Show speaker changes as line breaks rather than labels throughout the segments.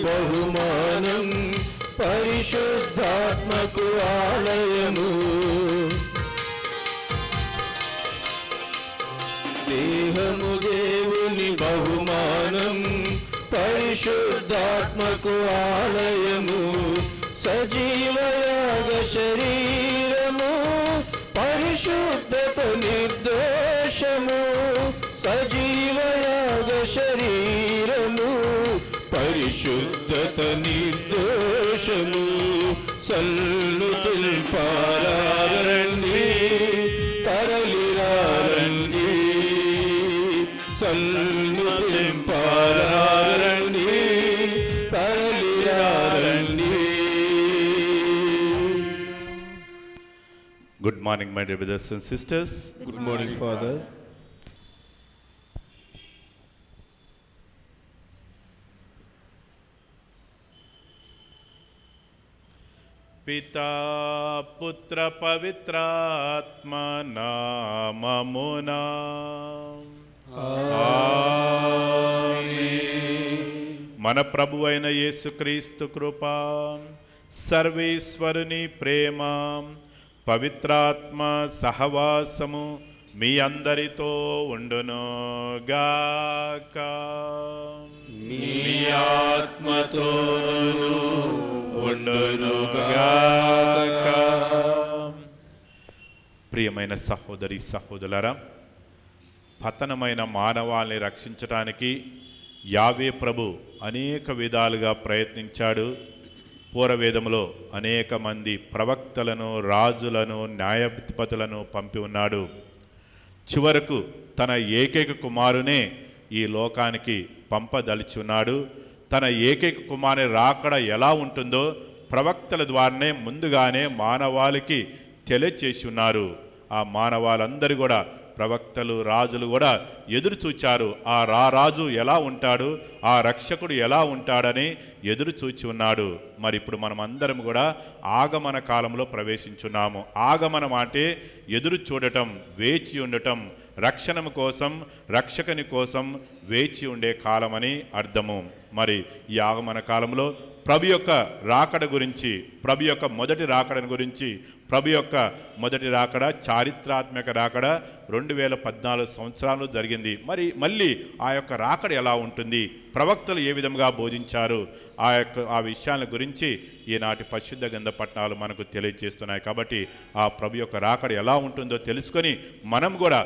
బహుమానం పరిశుద్ధాత్మకు ఆలయము. దేహము దేవుని బహుమానం పరిశుద్ధాత్మకు ఆలయము. సజీవయాగ శరీరము పరిశుద్ధత నిర్దోషము. సజీవయాగ శరీరము పరిశుద్ధత నిర్దోషము. సల్లుతుల్ పారారండి తరలిరారండి. సల్లుతుల్ పారారండి తరలిరారండి.
Good morning, my dear brothers and sisters.
Good morning, Father.
పితా పుత్ర పవిత్రాత్మ నామమునా మన ప్రభు అయిన యేసుక్రీస్తు కృప, సర్వేశ్వరుని ప్రేమ, పవిత్రాత్మ సహవాసము మీ అందరితో ఉండును గాక.
మీ ఆత్మతోను ఉండును గాక.
ప్రియమైన సహోదరి సహోదరులారా, పతనమైన మానవాళిని రక్షించడానికి యావే ప్రభు అనేక విధాలుగా ప్రయత్నించాడు. పూర్వవేదములో అనేక మంది ప్రవక్తలను, రాజులను, న్యాయాధిపతులను పంపి ఉన్నాడు. చివరకు తన ఏకైక కుమారునే ఈ లోకానికి పంపదలుచున్నాడు. తన ఏకైక కుమారుని రాకడ ఎలా ఉంటుందో ప్రవక్తల ద్వారానే ముందుగానే మానవాళికి తెలియచేసి ఉన్నారు. ఆ మానవాళ్ళందరూ కూడా, ప్రవక్తలు, రాజులు కూడా ఎదురు చూచారు. ఆ రారాజు ఎలా ఉంటాడు, ఆ రక్షకుడు ఎలా ఉంటాడని ఎదురు చూచి ఉన్నాడు. మరి ఇప్పుడు మనం అందరం కూడా ఆగమన కాలంలో ప్రవేశించున్నాము. ఆగమనం అంటే ఎదురు చూడటం, వేచి ఉండటం, రక్షణ కోసం, రక్షకుని కోసం వేచి ఉండే కాలమని అర్థము. మరి ఈ ఆగమన కాలంలో ప్రభు యొక్క రాకడ గురించి, ప్రభు యొక్క మొదటి రాకడను గురించి, ప్రభు యొక్క మొదటి రాకడ చారిత్రాత్మక రాకడ 2014 సంవత్సరాలు జరిగింది. మరి మళ్ళీ ఆ యొక్క రాకడ ఎలా ఉంటుంది, ప్రవక్తలు ఏ విధంగా బోధించారు, ఆ విషయాల గురించి ఈనాటి పరిశుద్ధ గ్రంథ పట్టణాలు మనకు తెలియజేస్తున్నాయి. కాబట్టి ఆ ప్రభు యొక్క రాకడ ఎలా ఉంటుందో తెలుసుకొని మనం కూడా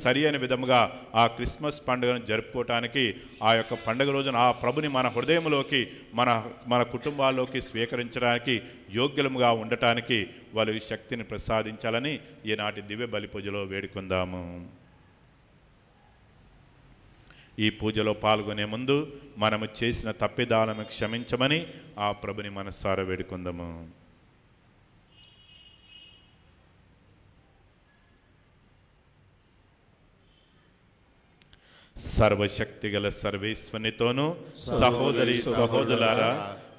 సరి అయిన విధంగా ఆ క్రిస్మస్ పండుగను జరుపుకోవటానికి, ఆ యొక్క పండుగ రోజున ఆ ప్రభుని మన హృదయంలోకి, మన కుటుంబాల్లోకి స్వీకరించడానికి, యోగ్యులముగా ఉండటానికి వాళ్ళు ఈ శక్తిని ప్రసాదించాలని ఈనాటి దివ్య బలి పూజలో వేడుకుందాము. ఈ పూజలో పాల్గొనే ముందు మనము చేసిన తప్పిదాలను క్షమించమని ఆ ప్రభుని మనసారా వేడుకుందాము. సర్వశక్తిగల సర్వేశ్వనితోనూ సహోదరి సహోదరులారా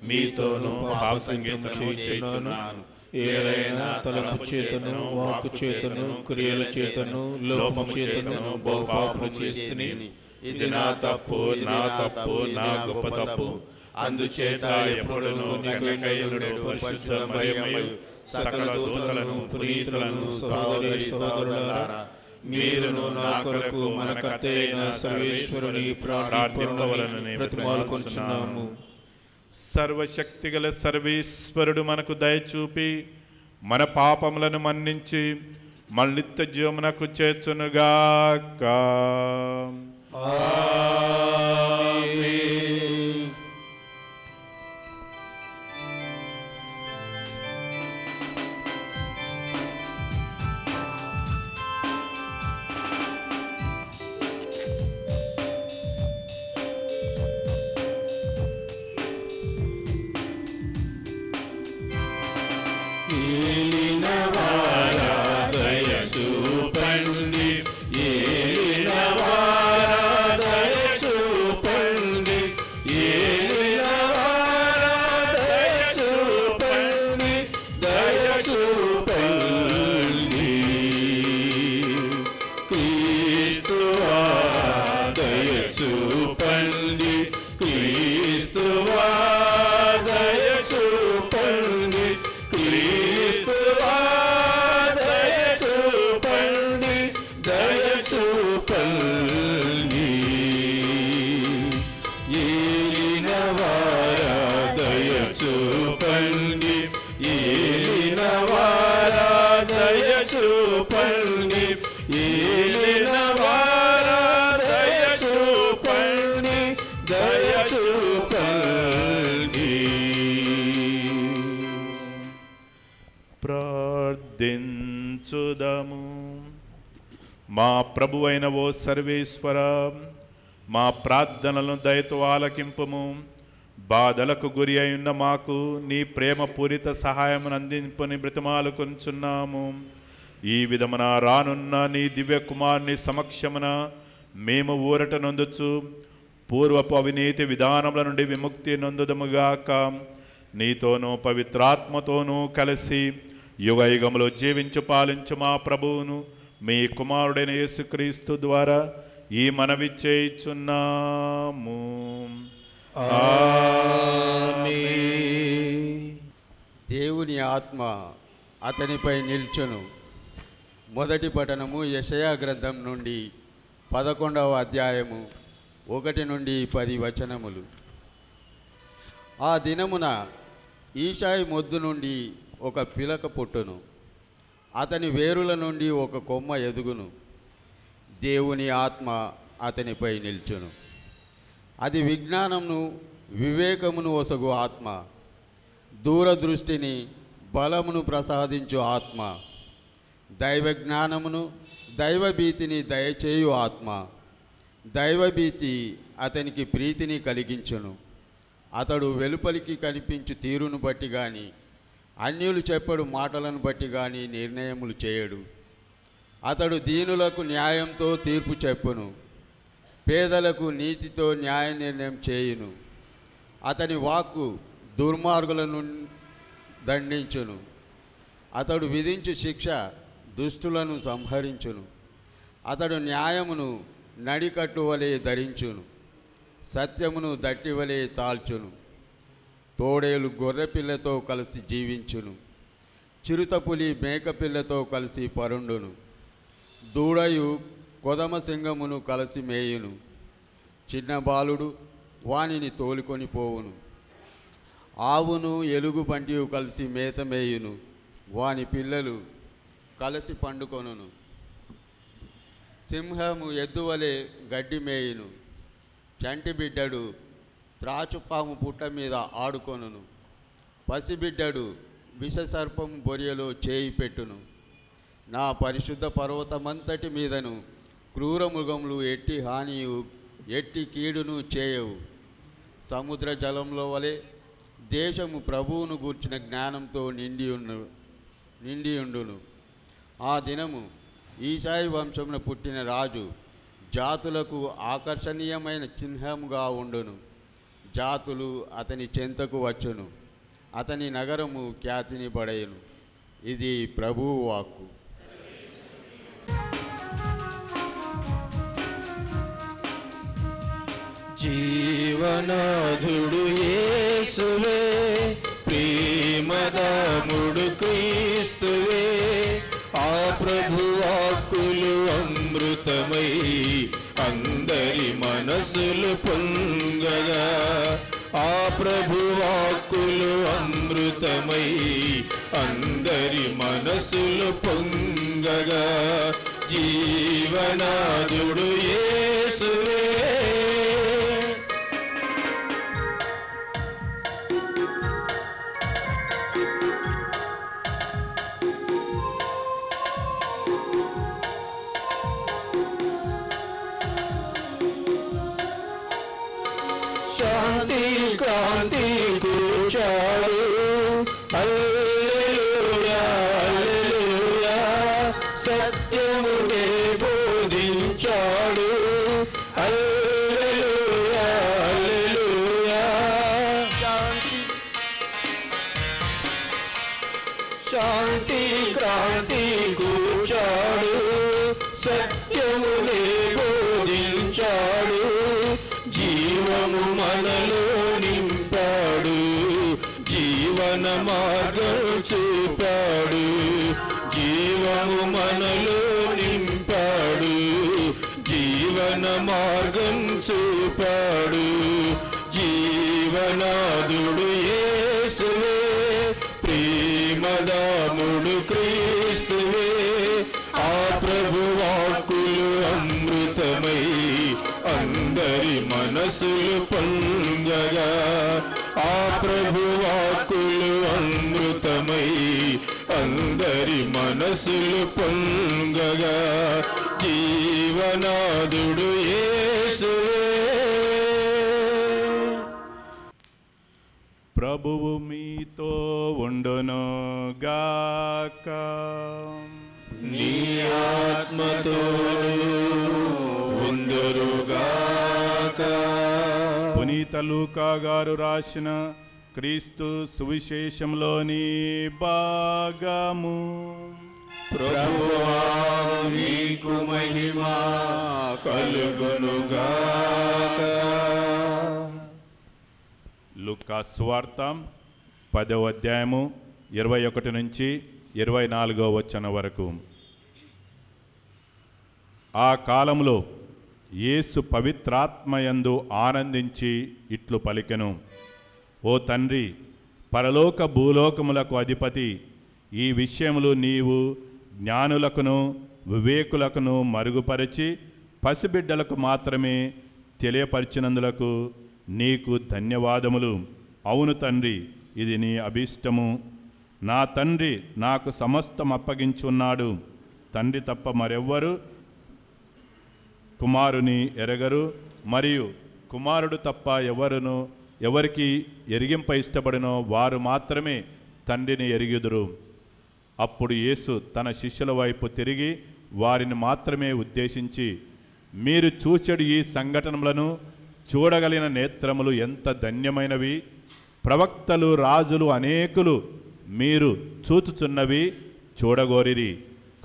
మీతోనూ భావ సంగీతం చేయుచున్నాను.
ఏదైనా తలపు చేతను, వాక్కు చేతను, క్రియల చేతను, లోపము చేతను బహుపాపము చేస్తుని. ఇది నా తప్పు, నా తప్పు, నా గొప్ప తప్పు. అందుచేత ఎప్పుడును కన్యకయుడు పరిశుద్ధ మరియమ్మయు సకల దూతలను, పునీతులను, సహోదరి సహోదరులారా మీరును నా కొరకు మన కర్త అయిన సర్వేశ్వరుని ప్రార్థింపవలెనని బ్రతిమాలుకొనుచున్నాము.
సర్వశక్తిగల సర్వేశ్వరుడు మనకు దయచూపి మన పాపములను మన్నించి మన నిత్య జీవమునకు చేర్చునుగాక.
క్రీస్తువా చూపండి ఏలినవారా దయ చూపండి ఏలినవారా దయ చూపండి ఏలినవారా దయ చూపండి దయ చూపండి.
ప్రార్థించుదము. మా ప్రభువైన ఓ సర్వేశ్వర, మా ప్రార్థనలను దయతో ఆలకింపుము. బాధలకు గురి అయిన మాకు నీ ప్రేమ పూరిత సహాయమును అందింపుని బ్రతిమాలుకొంచున్నాము. ఈ విధమున రానున్న నీ దివ్య కుమారుని సమక్షమున మేము ఊరట నొందుచు పూర్వపు అవినీతి విధానముల నుండి విముక్తి నొందుదముగాక. నీతోనూ పవిత్రాత్మతోనూ కలిసి యుగయుగములో జీవించు పాలించు మా ప్రభువును మీ కుమారుడైన యేసుక్రీస్తు ద్వారా ఈ మనవి చేయుచున్నాము.
దేవుని ఆత్మ అతనిపై నిల్చును. మొదటి పఠనము యెషయా గ్రంథం నుండి 11వ అధ్యాయము 1 నుండి 10 వచనములు. ఆ దినమున ఈశాయి మొద్దు నుండి ఒక పిలక పుట్టును, అతని వేరుల నుండి ఒక కొమ్మ ఎదుగును. దేవుని ఆత్మ అతనిపై నిల్చును. అది విజ్ఞానమును వివేకమును ఒసగు ఆత్మ, దూరదృష్టిని బలమును ప్రసాదించు ఆత్మ, దైవ జ్ఞానమును దైవభీతిని దయచేయు ఆత్మ. దైవభీతి అతనికి ప్రీతిని కలిగించును. అతడు వెలుపలికి కనిపించు తీరును బట్టి కానీ అన్యులు చెప్పడు మాటలను బట్టి కానీ నిర్ణయములు చేయడు. అతడు దీనులకు న్యాయంతో తీర్పు చెప్పును, పేదలకు నీతితో న్యాయ నిర్ణయం చేయును. అతని వాక్కు దుర్మార్గులను దండించును. అతడు విధించు శిక్ష దుష్టులను సంహరించును. అతడు న్యాయమును నడికట్టువలే ధరించును, సత్యమును దట్టివలే తాల్చును. తోడేలు గొర్రెపిల్లతో కలిసి జీవించును, చిరుతపులి మేకపిల్లతో కలిసి పరుండును. దూడయు కొదమ సింగమును కలిసి మేయును, చిన్న బాలుడు వానిని తోలుకొని పోవును. ఆవును ఎలుగుబంటియు కలిసి మేత మేయును, వాని పిల్లలు కలిసి పండుకొనును. సింహము ఎద్దువలే గడ్డి మేయును, చంటి బిడ్డడు త్రాచుపాము పుట్ట మీద ఆడుకొనును. పసిబిడ్డడు విషసర్పము బొరియలో చేయి పెట్టును. నా పరిశుద్ధ పర్వతమంతటి మీదను క్రూర మృగములు ఎట్టి హానియు ఎట్టి కీడును చేయవు. సముద్ర జలంలో వలె దేశము ప్రభువును గూర్చిన జ్ఞానంతో నిండియుండును. ఆ దినము ఈశాయి వంశమున పుట్టిన రాజు జాతులకు ఆకర్షణీయమైన చిహ్నముగా ఉండును. జాతులు అతని చెంతకు వచ్చును, అతని నగరము ఖ్యాతిని పడయును. ఇది ప్రభువు వాక్కు.
జీవనాథుడు యేసువే, ప్రేమదాముడు క్రీస్తువే. ఆ ప్రభు వాక్కులు అమృతమై అందరి మనసులు పొంగగా. ఆ ప్రభు వాక్కులు అమృతమై అందరి మనసులు పొంగగా. జీవనాథుడు యేసువే. శాంతి క్రాంతి కూర్చాడు, హల్లెలూయా హల్లెలూయా. సత్యమునే బోధించాడు, హల్లెలూయా హల్లెలూయా. శాంతి క్రాంతి కూర్చాడు, సత్యమునే బోధించాడు. జీవము మనలో నింపాడు, జీవన మార్గం చూపాడు. జీవము మనలో నింపాడు, జీవన మార్గం చూపాడు. జీవనాథుడు యేసువే, ప్రేమదాముడు క్రీస్తువే. ఆ ప్రభు వాక్కులు అమృతమై అందరి మనసులు పొంగగా. ఆ ప్రభు వాక్కులు అమృతమై అందరి మనసులు పొంగగా. జీవనాథుడు యేసువే.
ప్రభువు మీతో ఉండును గాక.
నీ ఆత్మతో ఉందురుగాక.
పునీత లూకా గారు రాసిన క్రీస్తు సువిశేషంలోని భాగము.
ప్రభువా నీకు మహిమ కలుగునుగాక.
లూకా సువార్త 10వ అధ్యాయము 21 నుంచి 24వ వచనం వరకు. ఆ కాలంలో యేసు పవిత్రాత్మయందు ఆనందించి ఇట్లు పలికెను. ఓ తండ్రి, పరలోక భూలోకములకు అధిపతి, ఈ విషయములు నీవు జ్ఞానులకును వివేకులకును మరుగుపరిచి పసిబిడ్డలకు మాత్రమే తెలియపరిచినందులకు నీకు ధన్యవాదములు. అవును తండ్రి, ఇది నీ అభీష్టము. నా తండ్రి నాకు సమస్తం అప్పగించున్నాడు. తండ్రి తప్ప మరెవ్వరు కుమారుని ఎరగరు, మరియు కుమారుడు తప్ప ఎవరికి ఎరిగింప ఇష్టపడినో వారు మాత్రమే తండ్రిని ఎరుగుదురు. అప్పుడు యేసు తన శిష్యుల వైపు తిరిగి వారిని మాత్రమే ఉద్దేశించి, మీరు చూచెడు ఈ సంఘటనలను చూడగలిగిన నేత్రములు ఎంత ధన్యమైనవి. ప్రవక్తలు రాజులు అనేకులు మీరు చూచుచున్నవి చూడగోరిరి,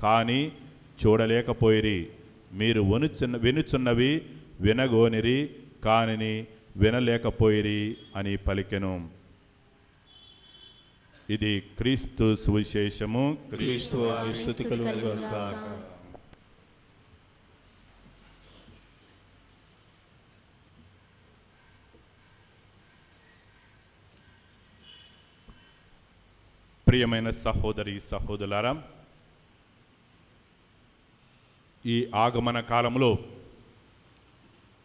కానీ చూడలేకపోయిరి. మీరు వినుచున్నవి వినగోనిరి, కాని వినలేకపోయిరి అని పలికెను. ఇది క్రీస్తు సువిశేషము.
క్రీస్తువా స్తుతి కలుగుగాక.
ప్రియమైన సహోదరి సహోదరులారా, ఈ ఆగమన కాలంలో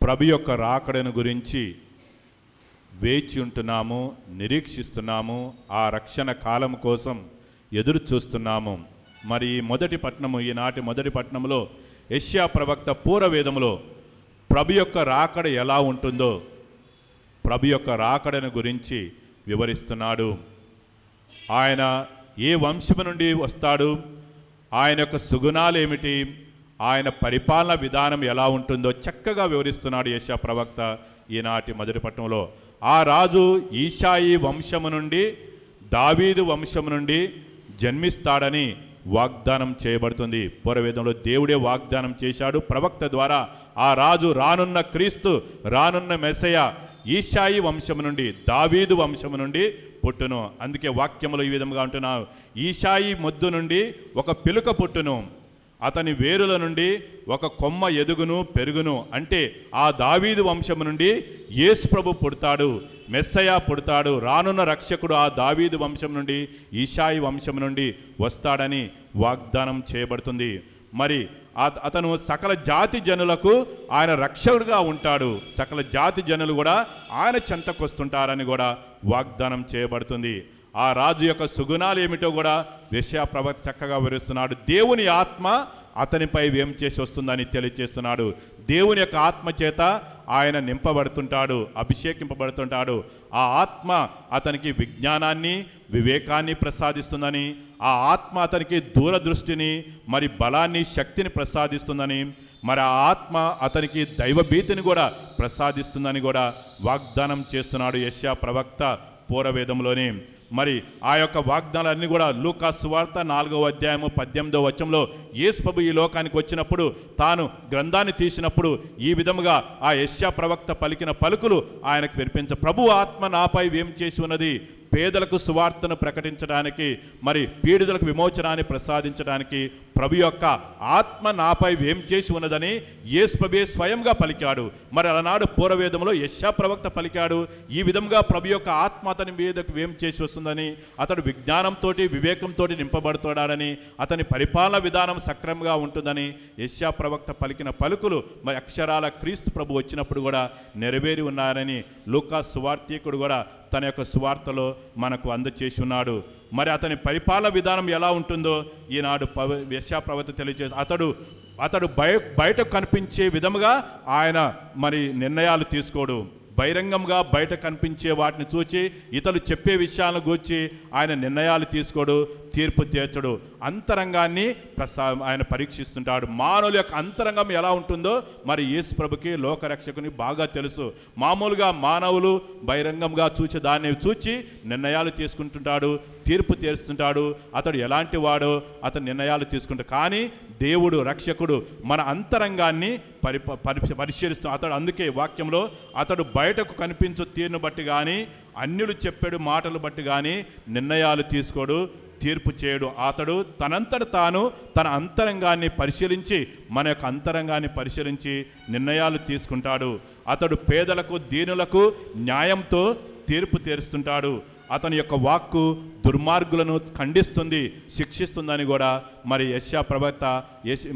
ప్రభు యొక్క రాకడను గురించి వేచి ఉంటున్నాము, నిరీక్షిస్తున్నాము. ఆ రక్షణ కాలం కోసం ఎదురు చూస్తున్నాము. మరి ఈనాటి మొదటి పట్టణంలో యెషయా ప్రవక్త పూర్వవేదములో ప్రభు యొక్క రాకడ ఎలా ఉంటుందో, ప్రభు యొక్క రాకడను గురించి వివరిస్తున్నాడు. ఆయన ఏ వంశము నుండి వస్తాడు, ఆయన యొక్క సుగుణాలు ఏమిటి, ఆయన పరిపాలన విధానం ఎలా ఉంటుందో చక్కగా వివరిస్తున్నాడు యెషయా ప్రవక్త ఈనాటి మొదటి పట్టణంలో. ఆ రాజు ఈషాయి వంశము నుండి, దావీదు వంశము నుండి జన్మిస్తాడని వాగ్దానం చేయబడుతుంది. పూర్వవేదంలో దేవుడే వాగ్దానం చేశాడు ప్రవక్త ద్వారా. ఆ రాజు రానున్న క్రీస్తు, రానున్న మెస్సయ ఈషాయి వంశము నుండి, దావీదు వంశము నుండి పుట్టును. అందుకే వాక్యములు ఈ విధంగా అంటున్నావు, ఈషాయి మొద్దు నుండి ఒక పిలుక పుట్టును, అతని వేరుల నుండి ఒక కొమ్మ ఎదుగును పెరుగును. అంటే ఆ దావీదు వంశము నుండి యేసు ప్రభు పుడతాడు, మెస్సయ పుడతాడు. రానున్న రక్షకుడు ఆ దావీదు వంశం నుండి, ఈషాయి వంశం నుండి వస్తాడని వాగ్దానం చేయబడుతుంది. మరి అతను సకల జాతి జనులకు ఆయన రక్షకుడుగా ఉంటాడు. సకల జాతి జనులు కూడా ఆయన చెంతకొస్తుంటారని కూడా వాగ్దానం చేయబడుతుంది. ఆ రాజు యొక్క సుగుణాలు ఏమిటో కూడా యెషయా ప్రవక్త చక్కగా వివరిస్తున్నాడు. దేవుని ఆత్మ అతనిపై వేం చేసి వస్తుందని తెలియజేస్తున్నాడు. దేవుని యొక్క ఆత్మ చేత ఆయన నింపబడుతుంటాడు, అభిషేకింపబడుతుంటాడు. ఆ ఆత్మ అతనికి విజ్ఞానాన్ని, వివేకాన్ని ప్రసాదిస్తుందని, ఆ ఆత్మ అతనికి దూరదృష్టిని, మరి బలాన్ని, శక్తిని ప్రసాదిస్తుందని, మరి ఆ ఆత్మ అతనికి దైవభీతిని కూడా ప్రసాదిస్తుందని కూడా వాగ్దానం చేస్తున్నాడు యెషయా ప్రవక్త పూర్వవేదంలోని. మరి ఆ యొక్క వాగ్దానాలన్నీ కూడా లూకా సువార్త 4వ అధ్యాయము 18వ వచనంలో యేసు ప్రభు ఈ లోకానికి వచ్చినప్పుడు, తాను గ్రంథాన్ని తీసినప్పుడు ఈ విధముగా ఆ యెషయా ప్రవక్త పలికిన పలుకులు ఆయనకు వినిపించ, ప్రభు ఆత్మ నాపై ఏం చేసి ఉన్నది, పేదలకు సువార్తను ప్రకటించడానికి, మరి పీడితులకు విమోచనాన్ని ప్రసాదించడానికి ప్రభు యొక్క ఆత్మ నాపై వేం చేసి ఉన్నదని యేసు ప్రభువే స్వయంగా పలికాడు. మరి అలనాడు పూర్వవేదంలో యెషయా ప్రవక్త పలికాడు, ఈ విధంగా ప్రభు యొక్క ఆత్మ అతని మీదకు వేం చేసి వస్తుందని, అతడు విజ్ఞానంతో వివేకంతో నింపబడుతున్నాడని, అతని పరిపాలన విధానం సక్రమంగా ఉంటుందని యెషయా ప్రవక్త పలికిన పలుకులు మరి అక్షరాల క్రీస్తు ప్రభు వచ్చినప్పుడు కూడా నెరవేరి ఉన్నారని లూకా సువార్తీకుడు కూడా తన యొక్క సువార్తలో మనకు అందచేసి ఉన్నాడు. మరి అతని పరిపాలన విధానం ఎలా ఉంటుందో ఈనాడు యెషయా ప్రవక్త తెలియజేసి అతడు బయటకు కనిపించే విధముగా ఆయన మరి నిర్ణయాలు తీసుకోడు. బహిరంగంగా బయట కనిపించే వాటిని చూచి ఇతరులు చెప్పే విషయాలను గూర్చి ఆయన నిర్ణయాలు తీసుకోడు, తీర్పు తీర్చడు. అంతరంగాన్ని ఆయన పరీక్షిస్తుంటాడు. మానవుల యొక్క అంతరంగం ఎలా ఉంటుందో మరి యేసు ప్రభుకి లోకరక్షకుని బాగా తెలుసు. మామూలుగా మానవులు బహిరంగంగా చూచి దాన్ని చూచి నిర్ణయాలు తీసుకుంటుంటాడు, తీర్పు తీరుస్తుంటాడు. అతడు ఎలాంటి వాడో అతను నిర్ణయాలు తీసుకుంటాడు. కానీ దేవుడు రక్షకుడు మన అంతరంగాన్ని పరిశీలిస్తూ అతడు అందుకే వాక్యంలో అతడు బయటకు కనిపించు తీరును బట్టి కానీ అన్యులు చెప్పాడు మాటలు బట్టి కానీ నిర్ణయాలు తీసుకోడు, తీర్పు చేయడు. అతడు తనంతట తాను తన అంతరంగాన్ని పరిశీలించి మన యొక్క అంతరంగాన్ని పరిశీలించి నిర్ణయాలు తీసుకుంటాడు. అతడు పేదలకు దీనులకు న్యాయంతో తీర్పు తీరుస్తుంటాడు. అతని యొక్క వాక్కు దుర్మార్గులను ఖండిస్తుంది, శిక్షిస్తుందని కూడా మరి యెషయా ప్రవక్త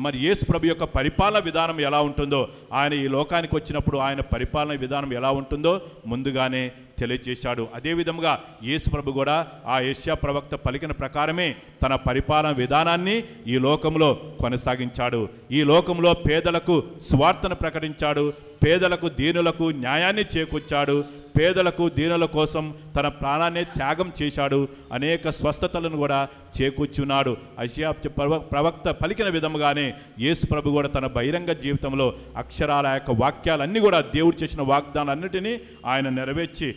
మరి యేసు ప్రభు యొక్క పరిపాలన విధానం ఎలా ఉంటుందో, ఆయన ఈ లోకానికి వచ్చినప్పుడు ఆయన పరిపాలన విధానం ఎలా ఉంటుందో ముందుగానే తెలియజేశాడు. అదేవిధంగా యేసు ప్రభు కూడా ఆ యెషయా ప్రవక్త పలికిన ప్రకారమే తన పరిపాలన విధానాన్ని ఈ లోకంలో కొనసాగించాడు. ఈ లోకంలో పేదలకు సువార్తను ప్రకటించాడు, పేదలకు దీనులకు న్యాయాన్ని చేకూర్చాడు, పేదలకు దీనుల కోసం తన ప్రాణాన్ని త్యాగం చేశాడు, అనేక స్వస్థతలను కూడా చేకూర్చున్నాడు. యెషయా ప్రవక్త పలికిన విధముగానే యేసు ప్రభు కూడా తన బహిరంగ జీవితంలో అక్షరాల యొక్క వాక్యాలన్నీ కూడా దేవుడు చేసిన వాగ్దానాలన్నిటినీ ఆయన నెరవేర్చి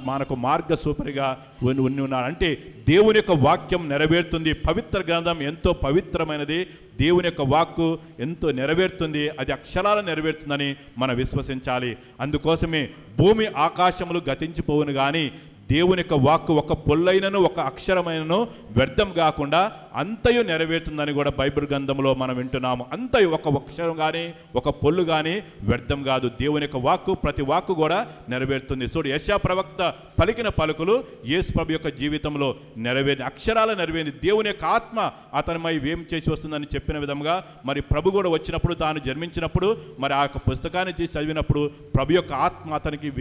మనకు మార్గసూపరిగా ఉన్ని ఉన్నాడు. అంటే దేవుని యొక్క వాక్యం నెరవేరుతుంది. పవిత్ర గ్రంథం ఎంతో పవిత్రమైనది. దేవుని యొక్క వాక్కు ఎంతో నెరవేరుతుంది. అది అక్షరాలు నెరవేరుతుందని మనం విశ్వసించాలి. అందుకోసమే భూమి ఆకాశములు గతించిపోవును కానీ దేవుని యొక్క వాక్కు ఒక పొల్లైనను ఒక అక్షరమైనను వ్యర్థం కాకుండా అంతయు నెరవేరుతుందని కూడా బైబిల్ గ్రంథంలో మనం వింటున్నాము. అంతయు ఒక అక్షరం కానీ ఒక పొల్లు కానీ వ్యర్థం కాదు. దేవుని యొక్క వాక్కు ప్రతి వాక్కు కూడా నెరవేరుతుంది. చూడు, యెషయా ప్రవక్త పలికిన పలుకులు యేసు ప్రభు యొక్క జీవితంలో నెరవేరి అక్షరాలు నెరవేరింది. దేవుని యొక్క ఆత్మ అతనిపై వేం చేసి వస్తుందని చెప్పిన విధంగా మరి ప్రభు కూడా వచ్చినప్పుడు తాను జన్మించినప్పుడు మరి ఆ యొక్క పుస్తకాన్ని చేసి చదివినప్పుడు ప్రభు యొక్క ఆత్మ అతనికి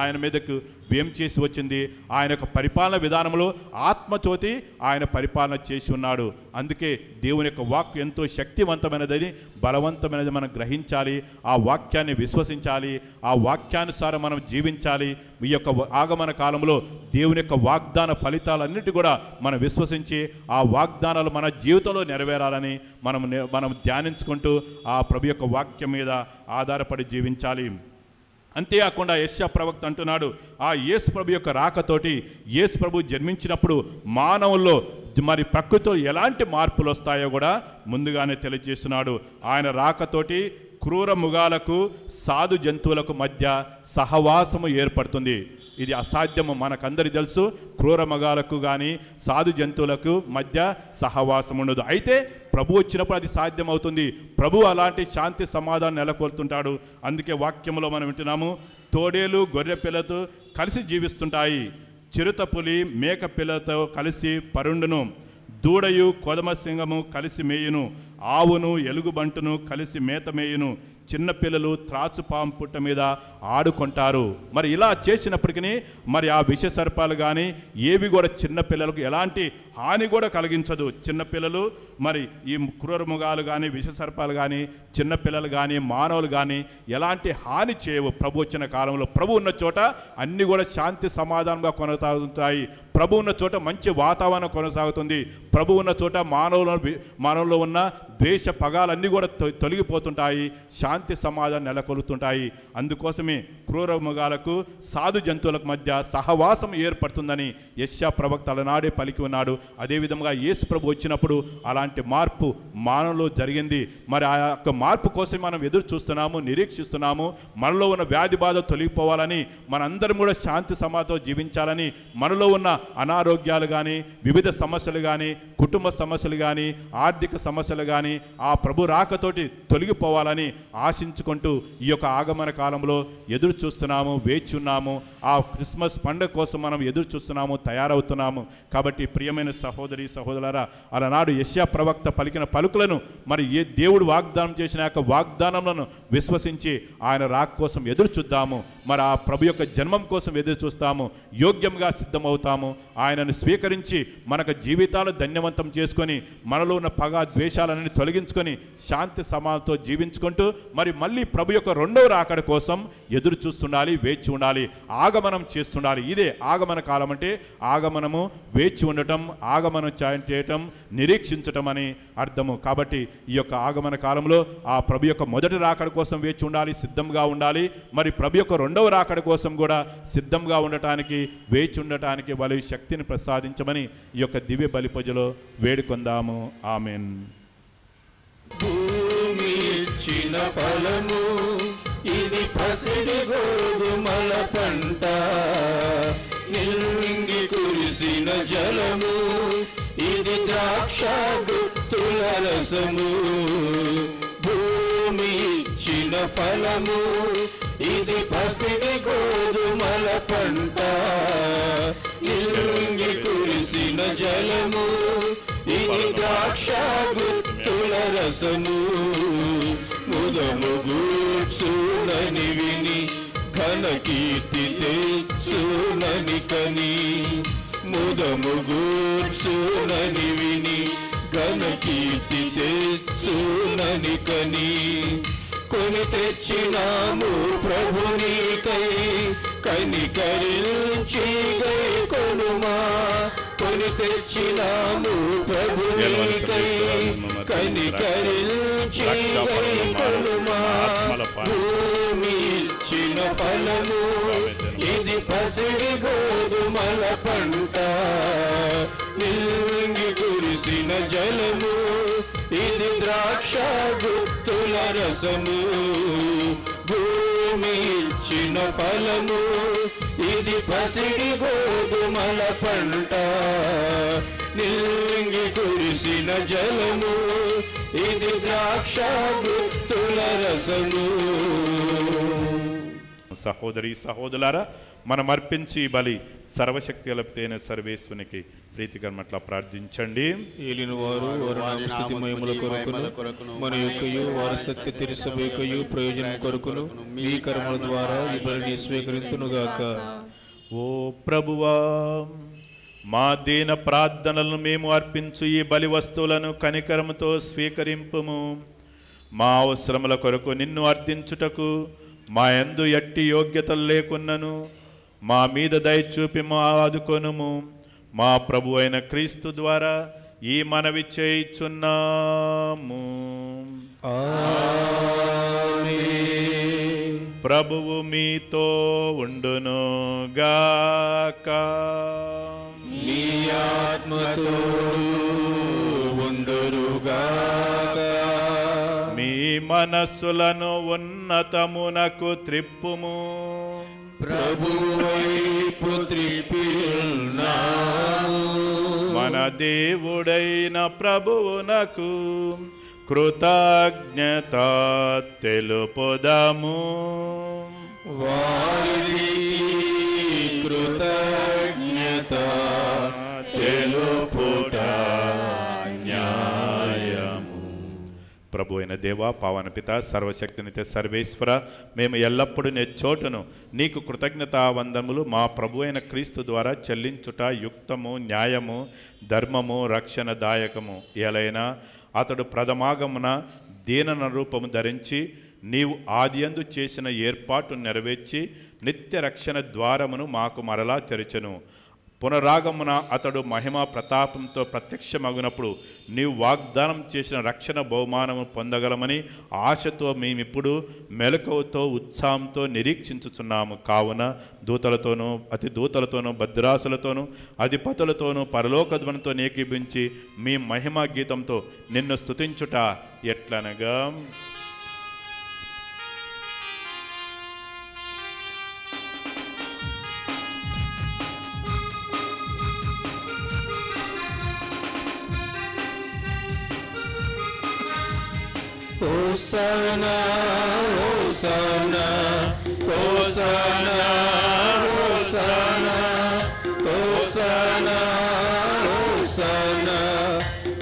ఆయన మీదకు వేం చేసి వచ్చింది. ఆయన యొక్క పరిపాలన విధానంలో ఆత్మతోటి ఆయన పరిపాలన చేసి ఉన్నాడు. అందుకే దేవుని యొక్క వాక్కు ఎంతో శక్తివంతమైనదని బలవంతమైనది మనం గ్రహించాలి. ఆ వాక్యాన్ని విశ్వసించాలి. ఆ వాక్యానుసారం మనం జీవించాలి. ఈ యొక్క ఆగమన కాలంలో దేవుని యొక్క వాగ్దాన ఫలితాలన్నిటి కూడా మనం విశ్వసించి ఆ వాగ్దానాలు మన జీవితంలో నెరవేరాలని మనం ధ్యానించుకుంటూ ఆ ప్రభు యొక్క వాక్యం మీద ఆధారపడి జీవించాలి. అంతేకాకుండా యెషయా ప్రవక్త అంటున్నాడు, ఆ యేసు ప్రభు యొక్క రాకతోటి యేసు ప్రభు జన్మించినప్పుడు మానవుల్లో మరి ప్రకృతిలో ఎలాంటి మార్పులు వస్తాయో కూడా ముందుగానే తెలియజేస్తున్నాడు. ఆయన రాకతోటి క్రూర మృగాలకు సాధు జంతువులకు మధ్య సహవాసము ఏర్పడుతుంది. ఇది అసాధ్యము, మనకందరికీ తెలుసు. క్రూర మృగాలకు కానీ సాధు జంతువులకు మధ్య సహవాసం ఉండదు. అయితే ప్రభు వచ్చినప్పుడు అది సాధ్యమవుతుంది. ప్రభు అలాంటి శాంతి సమాధానం నెలకొల్తుంటాడు. అందుకే వాక్యంలో మనం వింటున్నాము, తోడేలు గొర్రె పిల్లతో కలిసి జీవిస్తుంటాయి, చిరుత పులి మేక పిల్లతో కలిసి పరుండును, దూడయు కొదమ సింగము కలిసి మేయును, ఆవును ఎలుగుబంటును కలిసి మేత మేయును, చిన్నపిల్లలు త్రాచుపాము పుట్ట మీద ఆడుకుంటారు. మరి ఇలా చేసినప్పటికీ మరి ఆ విష సర్పాలు కానీ ఏవి కూడా చిన్నపిల్లలకు ఎలాంటి హాని కూడా కలిగించదు. చిన్నపిల్లలు మరి ఈ క్రూర మృగాలు కానీ విష సర్పాలు కానీ చిన్నపిల్లలు కానీ మానవులు కానీ ఎలాంటి హాని చేయవు. ప్రభు వచ్చిన కాలంలో ప్రభు ఉన్న చోట అన్నీ కూడా శాంతి సమాధానంగా కొనసాగుతాయి. ప్రభు ఉన్న చోట మంచి వాతావరణం కొనసాగుతుంది. ప్రభు ఉన్న చోట మానవుల్లో ఉన్న ద్వేష పగాలన్నీ కూడా తొలగిపోతుంటాయి. శాంతి సమాధానం నెలకొల్తుంటాయి. అందుకోసమే క్రూర మృగాలకు సాధు జంతువులకు మధ్య సహవాసం ఏర్పడుతుందని యెషయా ప్రవక్త అలనాడే పలికి ఉన్నాడు. అదేవిధంగా యేసు ప్రభు వచ్చినప్పుడు అలాంటి మార్పు మానవులో జరిగింది. మరి ఆ యొక్క మార్పు కోసం మనం ఎదురు చూస్తున్నాము, నిరీక్షిస్తున్నాము. మనలో ఉన్న వ్యాధి బాధ తొలగిపోవాలని, మనందరం కూడా శాంతి సమాధితో జీవించాలని, మనలో ఉన్న అనారోగ్యాలు కానీ, వివిధ సమస్యలు కానీ, కుటుంబ సమస్యలు కానీ, ఆర్థిక సమస్యలు కానీ ఆ ప్రభు రాకతోటి తొలగిపోవాలని ఆశించుకుంటూ ఈ యొక్క ఆగమన కాలంలో ఎదురు చూస్తున్నాము, వేచి ఉన్నాము. ఆ క్రిస్మస్ పండుగ కోసం మనం ఎదురు చూస్తున్నాము, తయారవుతున్నాము. కాబట్టి ప్రియమైన సహోదరి సహోదరులారా, అలనాడు యెషయా ప్రవక్త పలికిన పలుకులను, మరి ఏ దేవుడు వాగ్దానం చేసిన యొక్క వాగ్దానములను విశ్వసించి ఆయన రాక కోసం ఎదురు చూద్దాము. మరి ఆ ప్రభు యొక్క జన్మం కోసం ఎదురు చూస్తాము, యోగ్యంగా సిద్ధమవుతాము. ఆయనను స్వీకరించి మనకు జీవితాలు ధన్యవంతం చేసుకొని, మనలో ఉన్న పగ ద్వేషాలన్నీ తొలగించుకొని శాంతి సమాధితో జీవించుకుంటూ మరి మళ్ళీ ప్రభు యొక్క రెండవ రాకడ కోసం ఎదురు చూస్తుండాలి, వేచి ఉండాలి, ఆగమనం చేస్తుండాలి. ఇదే ఆగమన కాలం అంటే. ఆగమనము వేచి ఉండటం, ఆగమనం చేయటం, నిరీక్షించటం అని అర్థము. కాబట్టి ఈ యొక్క ఆగమన కాలంలో ఆ ప్రభు యొక్క మొదటి రాకడ కోసం వేచి ఉండాలి, సిద్ధంగా ఉండాలి. మరి ప్రభు యొక్క రెండవ రాకడ కోసం కూడా సిద్ధంగా ఉండటానికి, వేచి ఉండటానికి వాళ్ళ శక్తిని ప్రసాదించమని ఈ యొక్క దివ్య బలి పూజలో వేడుకొందాము. ఆమెన్.
భూమి ఇచ్చిన ఫలము ఇది పసిడి గోధుమల పంట, నింగి కురిసిన జలము ఇది ద్రాక్ష గుత్తుల రసము. భూమి ఇచ్చిన ఫలము ఇది పసిడి గోధుమల పంట, నింగి కురిసిన జలము ఇది ద్రాక్ష గుత్తుల రసము. ముదము గూర్చునని విని ఘన కీర్తి తెచ్చునని కని, ముదము గూర్చునని విని ఘన కీర్తి తెచ్చునని కని, కొని తెచ్చినాము ప్రభునికై కనికరించి గై కొనుమా. కొని తెచ్చినాము ప్రభునికై కనికరించి గై కొనుమా. భూమి ఇచ్చిన ఫలము ఇది పసిడి గోధుమల పంట, నింగి కురిసిన జలము ఇది ద్రాక్ష గుత్తుల రసము. భూమి ఇచ్చిన ఫలము ఇది పసిడి గోధుమల పంట, నింగి కురిసిన జలము ఇది ద్రాక్ష గుత్తుల రసము.
సహోదరి సహోదరులారా, మనం అర్పించి బలి సర్వశక్తి గలపితైన సర్వేశ్వరునికి ప్రీతికరమట్లా ప్రార్థించండి.
ఏలిన వారు వారి స్థితి మహిమల కొరకును మన యొక్కయు వారి శక్తి తెరిసబేకయు ప్రయోజనం కొరకును మీ కర్మల ద్వారా ఈ బలిని స్వీకరించునుగాక.
ఓ ప్రభువా, మా దీన ప్రార్థనలను మేము అర్పించు ఈ బలి వస్తువులను కనికరముతో స్వీకరింపుము. మా అవసరముల కొరకు నిన్ను అర్థించుటకు మా యందు ఎట్టి యోగ్యతలు లేకున్నను మా మీద దయ చూపి మా ఆదుకొనుము. మా ప్రభు అయిన క్రీస్తు ద్వారా ఈ మనవి చేయుచున్నాము. ప్రభువు మీతో ఉండును గాక.
నీ ఆత్మతో ఉండురుగాక.
మీ మనస్సులను ఉన్నతమునకు త్రిప్పుము.
ప్రభువు వైపు త్రిప్పియున్నాము.
మన దేవుడైన ప్రభువునకు కృతజ్ఞత తెలుపుదాము.
వారికి కృతజ్ఞత తెలుపుట న్యాయము.
ప్రభు అయిన దేవా, పావన పిత, సర్వశక్తినిత సర్వేశ్వర, మేము ఎల్లప్పుడూ చోటును నీకు కృతజ్ఞతావందములు మా ప్రభు అయిన క్రీస్తు ద్వారా చెల్లించుట యుక్తము, న్యాయము, ధర్మము, రక్షణదాయకము. ఎలైనా అతడు ప్రథమాగమున దీనన రూపము ధరించి నీవు ఆదియందు చేసిన ఏర్పాటు నెరవేర్చి నిత్య రక్షణ ద్వారమును మాకు మరలా తెరచెను. పునరాగమున అతడు మహిమ ప్రతాపంతో ప్రత్యక్షమగునప్పుడు నీవు వాగ్దానం చేసిన రక్షణ బహుమానము పొందగలమని ఆశతో మేమిప్పుడు మెలకువతో ఉత్సాహంతో నిరీక్షించుచున్నాము. కావున దూతలతోనూ అతి దూతలతోనూ భద్రాసులతోనూ అధిపతులతోనూ పరలోకధ్వనితో ఏకీభించి మీ మహిమ గీతంతో నిన్ను స్తుతించుట ఎట్లనగా,
హోసన్నా హోసన్నా హోసన్నా హోసన్నా హోసన్నా హోసన్నా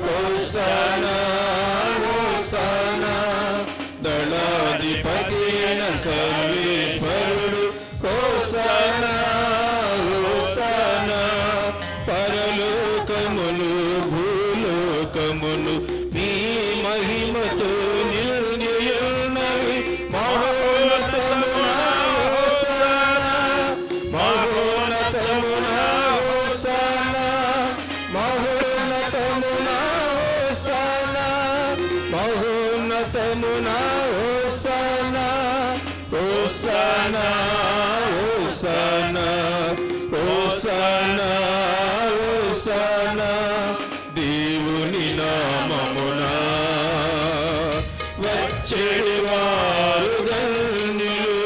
హోసన్నా హోసన్నా దళాధిపతి అయిన సర్వేశ్వరుడు హోసన్నా హోసన్నా పరలోకమును భూలోకమును నీ మహిమతో దేవుని నామమున వచ్చేవారు ధన్యులు.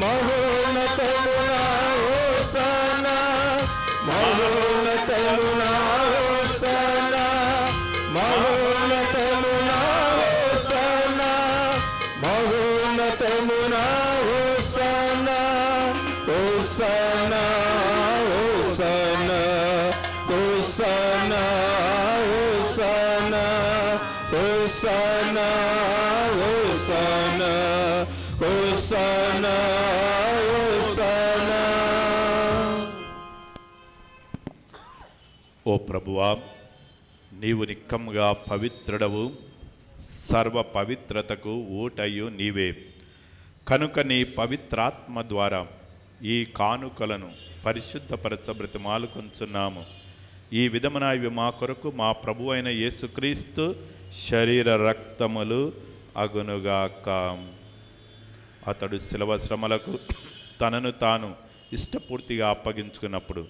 మహోన్నతమున హోసన్నా మహోన్నతమున హోసన్నా మహోన్నతమున హోసన్నా మహోన్నతమున హోసన్నా హోసన్నా హోసన్నా హోసన్నా హోసన్నా హోసన్నా హోసన్నా హోసన్నా.
ఓ ప్రభువా, నీవు నిక్కముగా పవిత్రుడవు, సర్వ పవిత్రతకు ఊటయు నీవే. కనుక నీ పవిత్రాత్మ ద్వారా ఈ కానుకలను పరిశుద్ధపరచ బ్రతిమాలుకొంచున్నాము. ఈ విధమున ఇవి మా కొరకు మా ప్రభు అయిన యేసుక్రీస్తు శరీర రక్తములు అగునుగాక. అతడు శిలువ శ్రమలకు తనను తాను ఇష్టపూర్తిగా అప్పగించుకున్నప్పుడు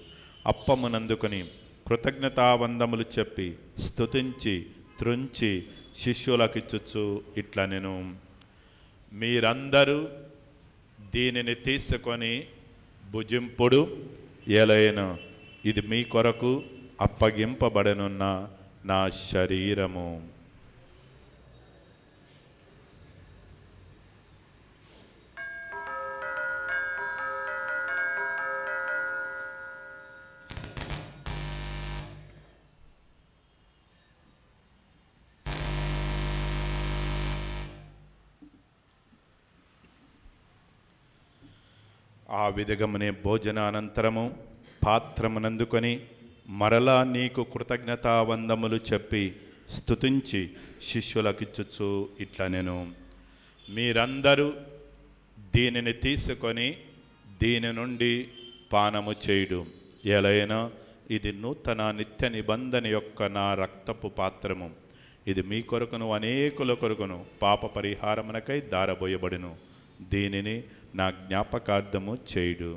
అప్పమునందుకొని కృతజ్ఞతావందములు చెప్పి స్తుతించి త్రుంచి శిష్యులకిచ్చుచు ఇట్లా నేను, మీరందరూ దీనిని తీసుకొని భుజింపుడు, ఏలైనా ఇది మీ కొరకు అప్పగింపబడనున్న నా శరీరము. ఆ విధగమనే భోజనానంతరము పాత్రమునందుకొని మరలా నీకు కృతజ్ఞతావందములు చెప్పి స్తుతించి శిష్యులకిచ్చుచు ఇట్లా నేను, మీరందరూ దీనిని తీసుకొని దీని నుండి పానము చేయుడు, ఎలైనా ఇది నూతన నిత్య నిబంధన యొక్క నా రక్తపు పాత్రము. ఇది మీ కొరకును అనేకుల కొరకును పాప పరిహారమునకై దారబోయబడును. దీనిని నా జ్ఞాపకార్థము చేయుడు.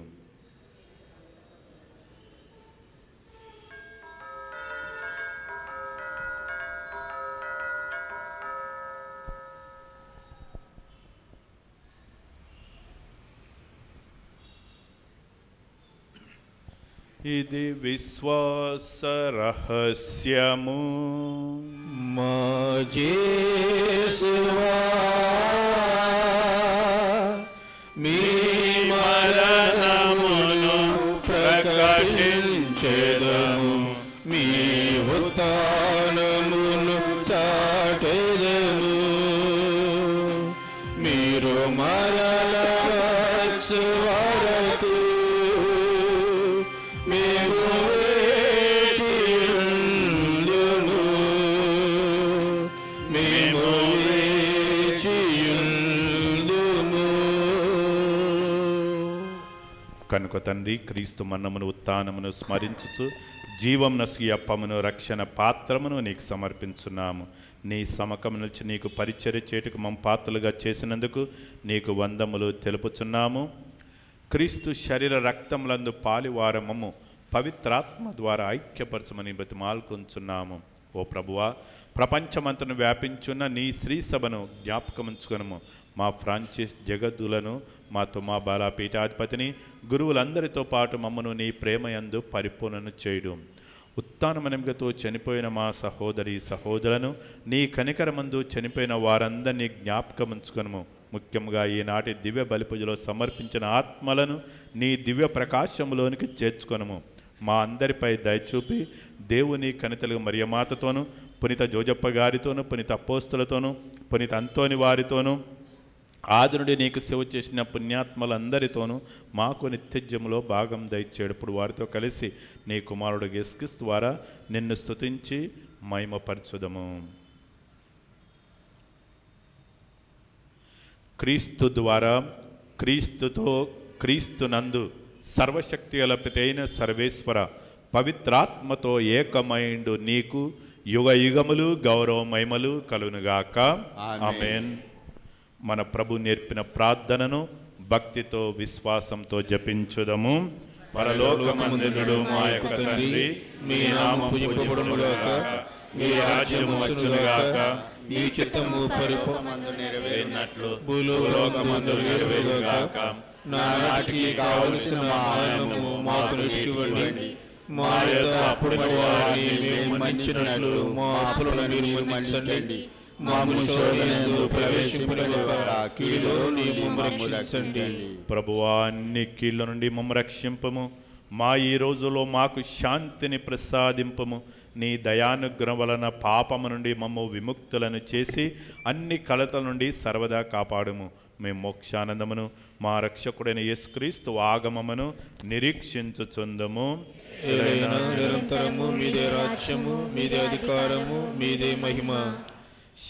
ఇది విశ్వాస రహస్యము.
మా యేసువా మీ మరణమును ప్రకటించెదము, మీ ఉత్థానమును చాటెదము. మీరు మరల వచ్చు వరకు మేము వేచియుందుము, మేము వేచియుందుము.
కనుక తండ్రి, క్రీస్తు మన్నమును ఉత్థానమును స్మరించుచు జీవమునసు ఈ అప్పమును రక్షణ పాత్రమును నీకు సమర్పించున్నాము. నీ సమకము నిలిచి నీకు పరిచర్య చేటుకు మమ్మ పాత్రలుగా చేసినందుకు నీకు వందములు తెలుపుచున్నాము. క్రీస్తు శరీర రక్తములందు పాలివారమము పవిత్రాత్మ ద్వారా ఐక్యపరచమని బతిమాలుకొంచున్నాము. ఓ ప్రభువా, ప్రపంచమంతను వ్యాపించున్న నీ శ్రీ సభను జ్ఞాపకముంచుకొనుము. మా ఫ్రాన్సిస్ జగద్దులను, మా తుమా బాలా పీఠాధిపతిని, గురువులందరితో పాటు మమ్మను నీ ప్రేమయందు పరిపూర్ణను చేయుడు. ఉత్థానమనముతో చనిపోయిన మా సహోదరి సహోదరులను, నీ కనికరమందు చనిపోయిన వారందరినీ జ్ఞాపకముంచుకొనుము. ముఖ్యంగా ఈనాటి దివ్య బలిపూజలో సమర్పించిన ఆత్మలను నీ దివ్య ప్రకాశములోనికి చేర్చుకొనుము. మా అందరిపై దయచూపి దేవుని కనితలుగా మరియమాతతోనూ, పునీత జోజప్ప గారితోనూ, పునీత అపోస్తులతోనూ, పునీత అంతోని వారితోనూ, ఆది నుండి నీకు సేవ చేసిన పుణ్యాత్మలందరితోనూ మాకు నిత్యజ్యములో భాగం దయచేడుప్పుడు వారితో కలిసి నీ కుమారుడు యేసుక్రీస్తు ద్వారా నిన్ను స్తుతించి మహిమపరచుదము. క్రీస్తు ద్వారా, క్రీస్తుతో, క్రీస్తునందు సర్వశక్తి గలపితైన సర్వేశ్వర పవిత్రాత్మతో ఏకమైండు నీకు యుగ యుగములు గౌరవ మహిమలు కలుగునుగాక. ఆమేన్. మన ప్రభు నేర్పిన ప్రార్థనను భక్తితో విశ్వాసంతో జపించుదము. పరలోకమందునుడు మా యొక్క తండ్రి, మీ నామము పూజింపబడునుగాక, మీ రాజ్యము వచ్చునుగాక,
మీ చిత్తము పరిపూర్ణమందు నెరవేరినట్లు భూలోకమందు నెరవేరుగాక. నానాటికి కావలసిన ఆహారము మాకు నేర్పివ్వండి. మా యొక్క అప్పుడైన వారిని మేము మన్నించినట్లు మా అప్పులను మీరు మన్నించండి. మాము శోధనయందు ప్రవేశింపనివ్వక కీడులో నీవు మమ్మల్ని రక్షించండి.
ప్రభువా, అన్ని కీళ్ళ నుండి మమ్మ రక్షింపము. మా ఈ రోజులో మాకు శాంతిని ప్రసాదింపము. నీ దయానుగ్రహం వలన పాపము నుండి మమ్మ విముక్తులను చేసి అన్ని కలతల నుండి సర్వదా కాపాడుము. మేము మోక్షానందమును మా రక్షకుడైన యేసుక్రీస్తు ఆగమమును నిరీక్షించుచుందము.
నిరంతరము మీదే రాజ్యము, మీదే అధికారము, మీదే మహిమ.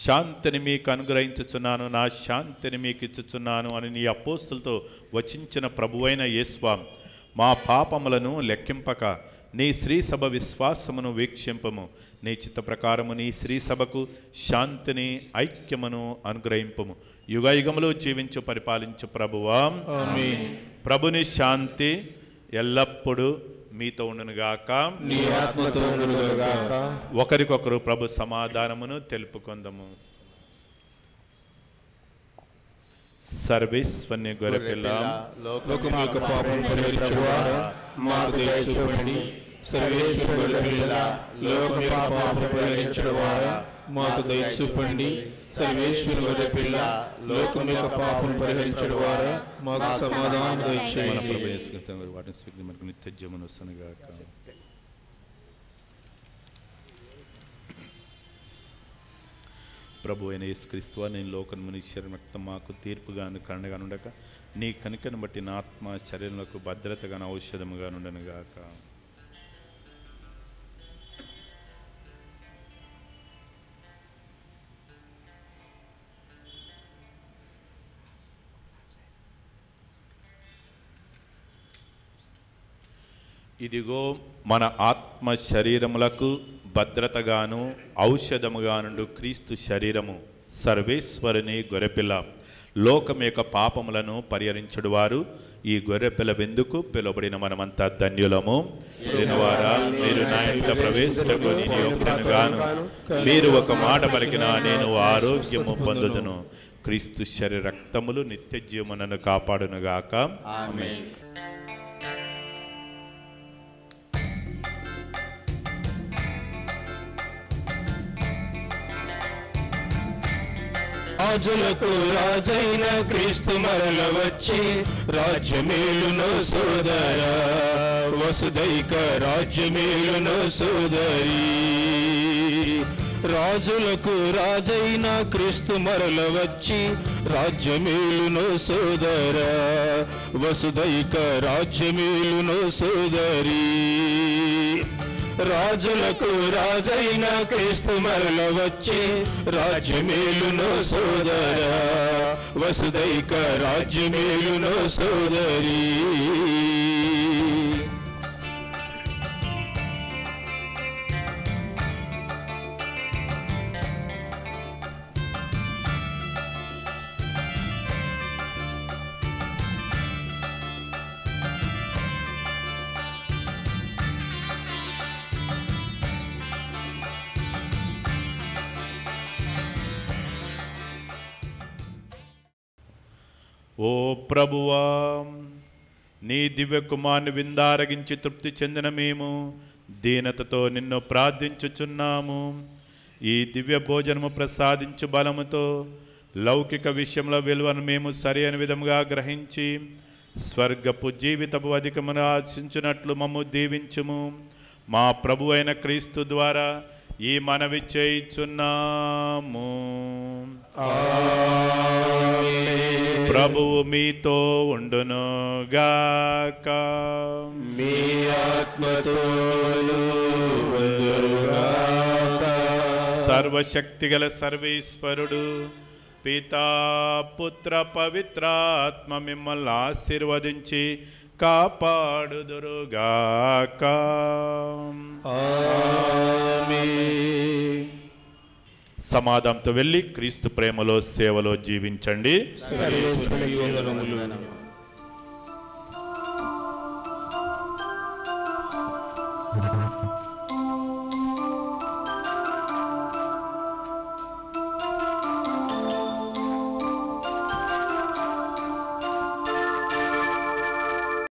శాంతిని మీకు అనుగ్రహించుచున్నాను, నా శాంతిని మీకు ఇచ్చుచున్నాను అని నీ అపోస్తులతో వచించిన ప్రభువైన యేసువా, మా పాపములను లెక్కింపక నీ శ్రీ సభ విశ్వాసమును వీక్షింపము. నీ చిత్త ప్రకారము నీ శ్రీ సభకు శాంతిని ఐక్యమును అనుగ్రహింపము. యుగ యుగములు జీవించు పరిపాలించు ప్రభువా.
ఆమేన్.
ప్రభుని శాంతి ఎల్లప్పుడూ మీతో ఉండునుగాక,
నీ ఆత్మతో ఉండునుగాక.
ఒకరికొకరు ప్రభు సమాధానమును తెలుపుకొందము. సర్వేశ్వరుని గొర్రెపిల్ల,
లోకం యొక్క పాపం పరిహరించువారా మాకు దయ చూపండి. సర్వేశ్వరుని గొర్రెపిల్ల, లోకం యొక్క పాపం పరిహరించువారా మాకు దయ చూపండి. సర్వేశ్వరుని గొర్రెపిల్ల, లోకం యొక్క పాపం పరిహరించువారా మాకు సమాధానం దయచేయండి.
వాటిని స్వీకరించి మనకు నిత్యజీవమును వస్తునుగాక. ప్రభు అయిన యేసుక్రీస్తువా, నేను లోకము నీ శరీరం రక్తం మాకు తీర్పుగాను కరుణగా ఉండక, నీ కనికను బట్టి నా ఆత్మ శరీరంలో భద్రతగాను ఔషధముగా నుండనుగాక. ఇదిగో మన ఆత్మ శరీరములకు భద్రతగాను ఔషధముగానుండు క్రీస్తు శరీరము, సర్వేశ్వరుని గొర్రెపిల్ల, లోకం యొక్క పాపములను పరిహరించుడు వారు ఈ గొర్రెపిల్ల విందుకు పిలువబడిన మనమంతా ధన్యులము. దీనివారా మీరు నా ఇంట ప్రవేశించకు నేను యోగ్యుడనుగాను, మీరు ఒక మాట పలికినా నేను ఆరోగ్యము పొందుదును. క్రీస్తు శరీర రక్తములు నిత్య జీవమునను కాపాడునుగాక. ఆమేన్.
రాజులకు రాజైన క్రీస్తు మరల వచ్చి రాజ్యమేలును సోదరా, వసుదైక రాజ్యమేలును సోదరి. రాజులకు రాజైన క్రీస్తు మరల వచ్చి రాజ్యమేలును సోదరా, వసుదైక రాజ్యమేలును సోదరి. రాజులకు రాజైన క్రీస్తు మరల వచ్చి రాజ్యమేలును సోదరా, వసుదైక రాజ్యమేలును సోదరి.
ఓ ప్రభువా, నీ దివ్య కుమారుని విందారగించి తృప్తి చెందిన మేము దీనతతో నిన్ను ప్రార్థించుచున్నాము. ఈ దివ్య భోజనము ప్రసాదించు బలముతో లౌకిక విషయంలో విలువను మేము సరైన విధముగా గ్రహించి స్వర్గపు జీవితపు అధికమును ఆశించినట్లు మమ్ము దీవించుము. మా ప్రభు అయిన క్రీస్తు ద్వారా ఈ మనవి చేయుచున్నాము. ప్రభువు మీతో ఉండును గాక.
మీ ఆత్మతోను ఉండునుగాక.
సర్వశక్తిగల సర్వేశ్వరుడు పితా పుత్ర పవిత్రాత్మ మిమ్మల్ని ఆశీర్వదించి కాపాడుదురుగాక.
ఆమేన్.
సమాధానంతో వెళ్ళి క్రీస్తు ప్రేమలో సేవలో జీవించండి.
సర్వేశ్వరునికి వందనములు.